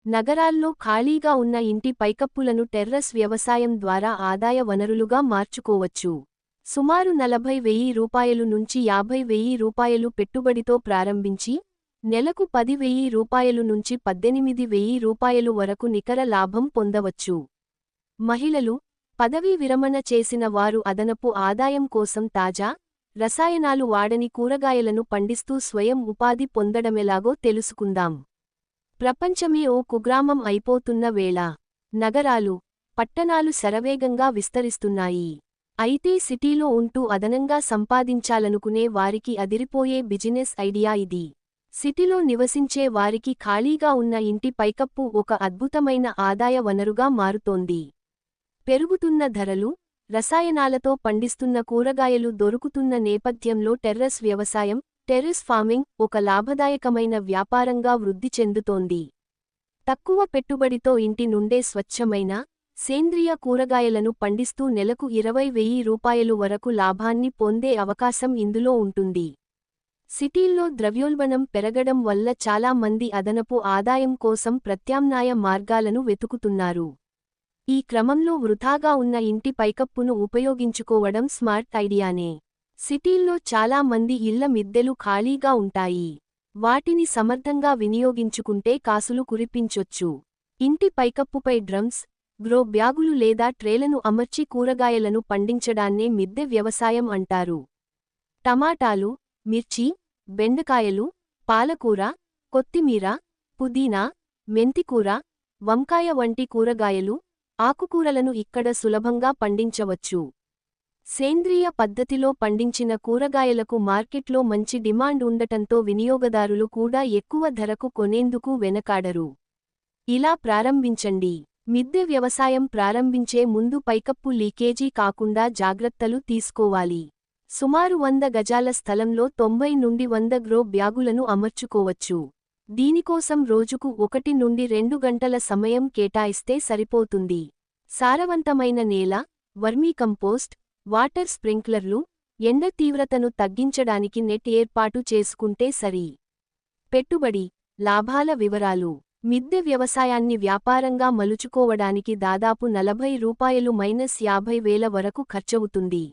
నగరాల్లో ఖాళీగా ఉన్న ఇంటి పైకప్పులను టెర్రస్ వ్యవసాయం ద్వారా ఆదాయ వనరులుగా మార్చుకోవచ్చు. సుమారు 40,000 రూపాయలు నుంచి 50,000 రూపాయలు పెట్టుబడితో ప్రారంభించి, నెలకు 10,000 రూపాయలు నుంచి 18,000 రూపాయలు వరకు నికర లాభం పొందవచ్చు. మహిళలు, పదవీ విరమణ చేసిన వారు అదనపు ఆదాయం కోసం తాజా, రసాయనాలు వాడని కూరగాయలను పండిస్తూ స్వయం ఉపాధి పొందడమెలాగో తెలుసుకుందాం. ప్రపంచమే ఓ కుగ్రామం అయిపోతున్న వేళ నగరాలు, పట్టణాలు శరవేగంగా విస్తరిస్తున్నాయి. అయితే సిటీలో ఉంటూ అదనంగా సంపాదించాలనుకునే వారికి అదిరిపోయే బిజినెస్ ఐడియా ఇది. సిటీలో నివసించే వారికి ఖాళీగా ఉన్న ఇంటి పైకప్పు ఒక అద్భుతమైన ఆదాయ వనరుగా మారుతోంది. పెరుగుతున్న ధరలు, రసాయనాలతో పండిస్తున్న కూరగాయలు దొరుకుతున్న నేపథ్యంలో టెర్రస్ వ్యవసాయం, టెర్రస్ ఫార్మింగ్ ఒక లాభదాయకమైన వ్యాపారంగా వృద్ధి చెందుతోంది. తక్కువ పెట్టుబడితో ఇంటి నుండే స్వచ్ఛమైన, సేంద్రియ కూరగాయలను పండిస్తూ నెలకు 20,000 రూపాయలు వరకు లాభాన్ని పొందే అవకాశం ఇందులో ఉంటుంది. సిటీల్లో ద్రవ్యోల్బణం పెరగడం వల్ల చాలా మంది అదనపు ఆదాయం కోసం ప్రత్యామ్నాయ మార్గాలను వెతుకుతున్నారు. ఈ క్రమంలో వృథాగా ఉన్న ఇంటి పైకప్పును ఉపయోగించుకోవడం స్మార్ట్ ఐడియానే. సిటీల్లో చాలా మంది ఇళ్ల మిద్దెలు ఖాళీగా ఉంటాయి. వాటిని సమర్థంగా వినియోగించుకుంటే కాసులు కురిపించొచ్చు. ఇంటి పైకప్పుపై డ్రమ్స్, గ్రో బ్యాగులు లేదా ట్రేలను అమర్చి కూరగాయలను పండించడాన్నే మిద్దె వ్యవసాయం అంటారు. టమాటాలు, మిర్చి, బెండకాయలు, పాలకూర, కొత్తిమీర, పుదీనా, మెంతికూర, వంకాయ వంటి కూరగాయలు, ఆకుకూరలను ఇక్కడ సులభంగా పండించవచ్చు. సేంద్రియ పద్ధతిలో పండించిన కూరగాయలకు మార్కెట్లో మంచి డిమాండ్ ఉండటంతో వినియోగదారులు కూడా ఎక్కువ ధరకు కొనేందుకు వెనకాడరు. ఇలా ప్రారంభించండి. మిద్దె వ్యవసాయం ప్రారంభించే ముందు పైకప్పు లీకేజీ కాకుండా జాగ్రత్తలు తీసుకోవాలి. సుమారు 100 గజాల స్థలంలో 90 నుండి 100 గ్రో బ్యాగులను అమర్చుకోవచ్చు. దీనికోసం రోజుకు 1 నుండి 2 గంటల సమయం కేటాయిస్తే సరిపోతుంది. సారవంతమైన నేల, వర్మీకంపోస్ట్, వాటర్ స్ప్రింక్లర్లు, ఎండ తీవ్రతను తగ్గించడానికి నెట్ ఏర్పాటు చేసుకుంటే సరి. పెట్టుబడి, లాభాల వివరాలు. మిద్దె వ్యవసాయాన్ని వ్యాపారంగా మలుచుకోవడానికి దాదాపు 40 రూపాయలు - 50,000 వరకు ఖర్చవుతుంది.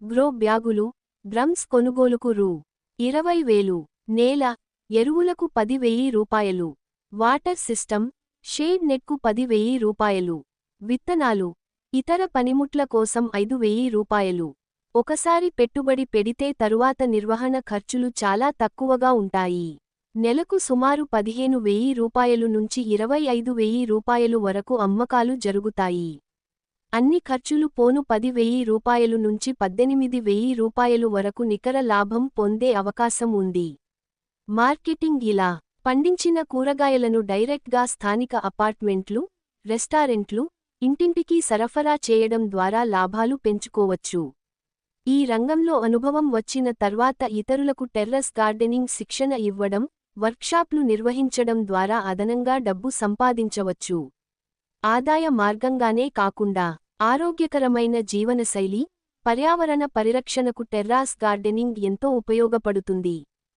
గ్రో బ్యాగులు, డ్రమ్స్ కొనుగోలుకు రూ. 20,000, నేల, ఎరువులకు 10,000 రూపాయలు, వాటర్ సిస్టమ్, షేడ్ నెట్కు 10,000 రూపాయలు, విత్తనాలు, ఇతర పనిముట్ల కోసం 5,000 రూపాయలు. ఒకసారి పెట్టుబడి పెడితే తరువాత నిర్వహణ ఖర్చులు చాలా తక్కువగా ఉంటాయి. నెలకు సుమారు 15,000 రూపాయలు నుంచి 25,000 రూపాయలు వరకు అమ్మకాలు జరుగుతాయి. అన్ని ఖర్చులు పోను 10,000 రూపాయలు నుంచి 18,000 రూపాయలు వరకు నికర లాభం పొందే అవకాశం ఉంది. మార్కెటింగ్ ఇలా పండించిన కూరగాయలను డైరెక్ట్గా స్థానిక అపార్ట్మెంట్లు, రెస్టారెంట్లు, ఇంటింటికి సరఫరా చేయడం ద్వారా లాభాలు పెంచుకోవచ్చు. ఈ రంగంలో అనుభవం వచ్చిన తర్వాత ఇతరులకు టెర్రస్ గార్డెనింగ్ శిక్షణ ఇవ్వడం, వర్క్షాప్లు నిర్వహించడం ద్వారా అదనంగా డబ్బు సంపాదించవచ్చు. ఆదాయ మార్గంగానే కాకుండా ఆరోగ్యకరమైన జీవనశైలి, పర్యావరణ పరిరక్షణకు టెర్రాస్ గార్డెనింగ్ ఎంతో ఉపయోగపడుతుంది.